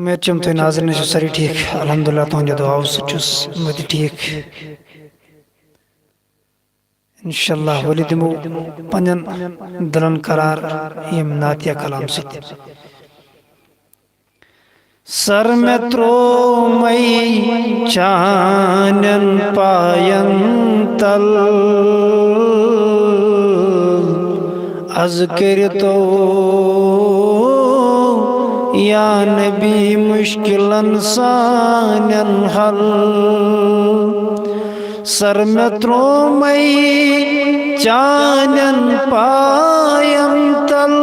उम्मीद चम तो नाज़रीन जो सारी ठीक अल्हम्दुलिल्लाह तो जो दुआ सचुस मत ठीक इंशाअल्लाह वली दिमो पंजन दलन करार यम नातिया कलाम सित सर में त्रो मई चानन पायन तल अज़किर तो या नबी मुश्किलन सानन हल सर में त्रो मई चानन पायन तल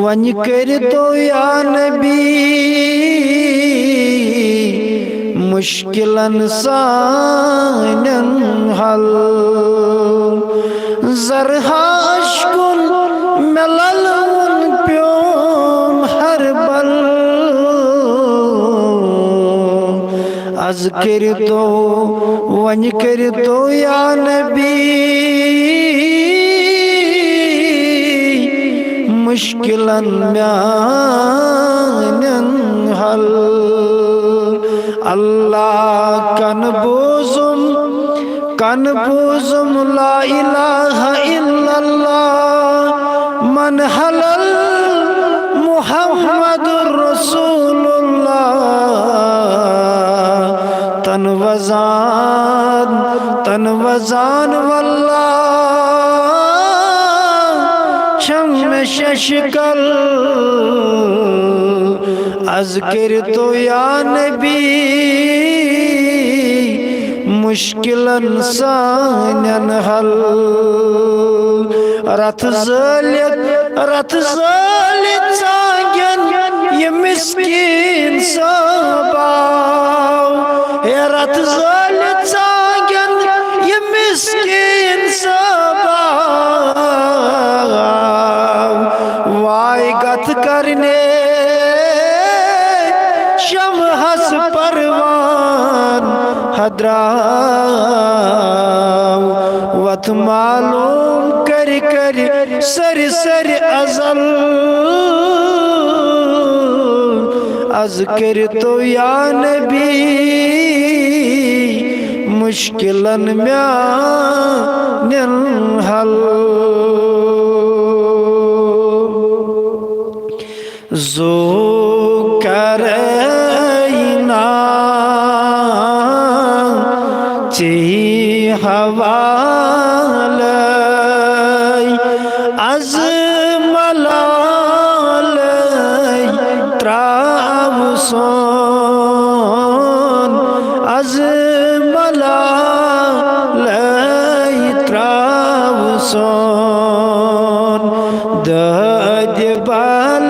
वन कर तो या नबी मुश्किलन सानन हल जरहाश कुन मलल उन प्योम हर बल अज कर तो वन कर तो या नबी मुश्किलन म्यानन हल अल्लाह कन बोजुम ला इलाहा इल्लल्लाह मन हलल मुहम्मदुर रसूलुल्लाह तन वजान वल्लाह शम शशकल अज़किर तो या नबी मुश्किलन सानन हल रथ ज़लित सागन ये मिस्कीन सबाव रथ ज़लित सागन ये मिस्कीन सबाव वाई गत करने शमहस परवान हदराव वत मालूम कर सर अजल अज़किर तो या नबी मुश्किलन म्यानन हल जो करैना ची हवाल अज मलाल त्रावसोन अज मलाल त्रावसोन दद बाल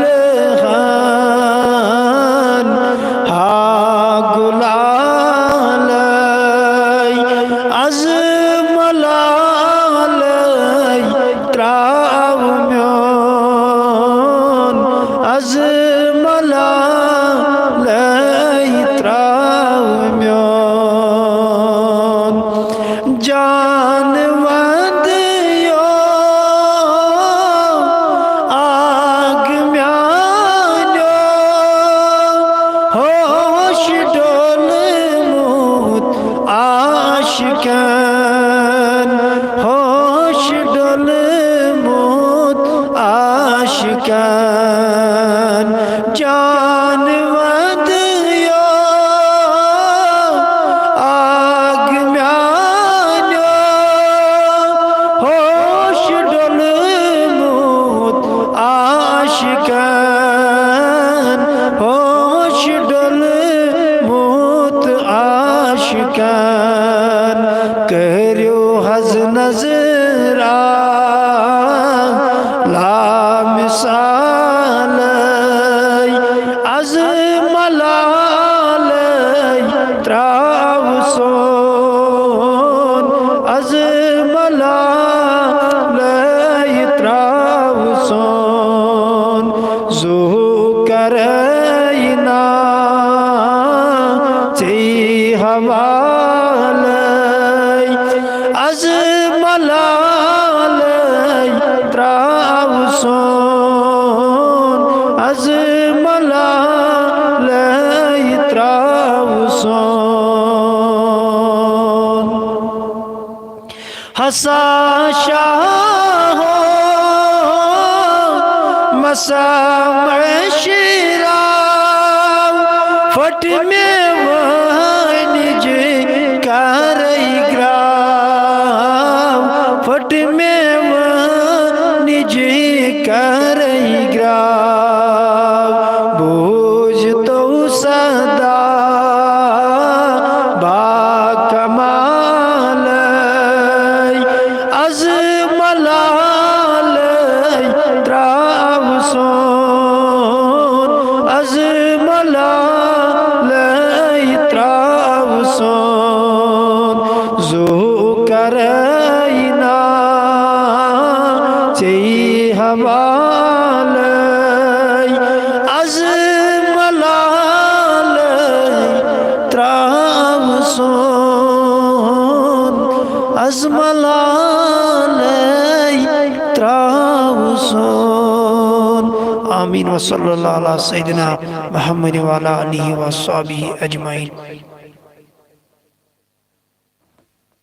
करो हज नजरा ला मिसाल असा शाह मसा मशरा फट में वनिज करैग्राव फट में वनिज करैग्राव बोझ तो सदा बाकमाल अज मलाल त्रावसोन अज मलाल त्रावसोन जो करैना चे हवाल अज मलाल त्रावसोन अज मलाल त्रावसोन आमीन व सल्लल्लाहु अला सय्यिदिना मुहम्मद व अला आलिहि व अस्हाबिहि अजमाइन।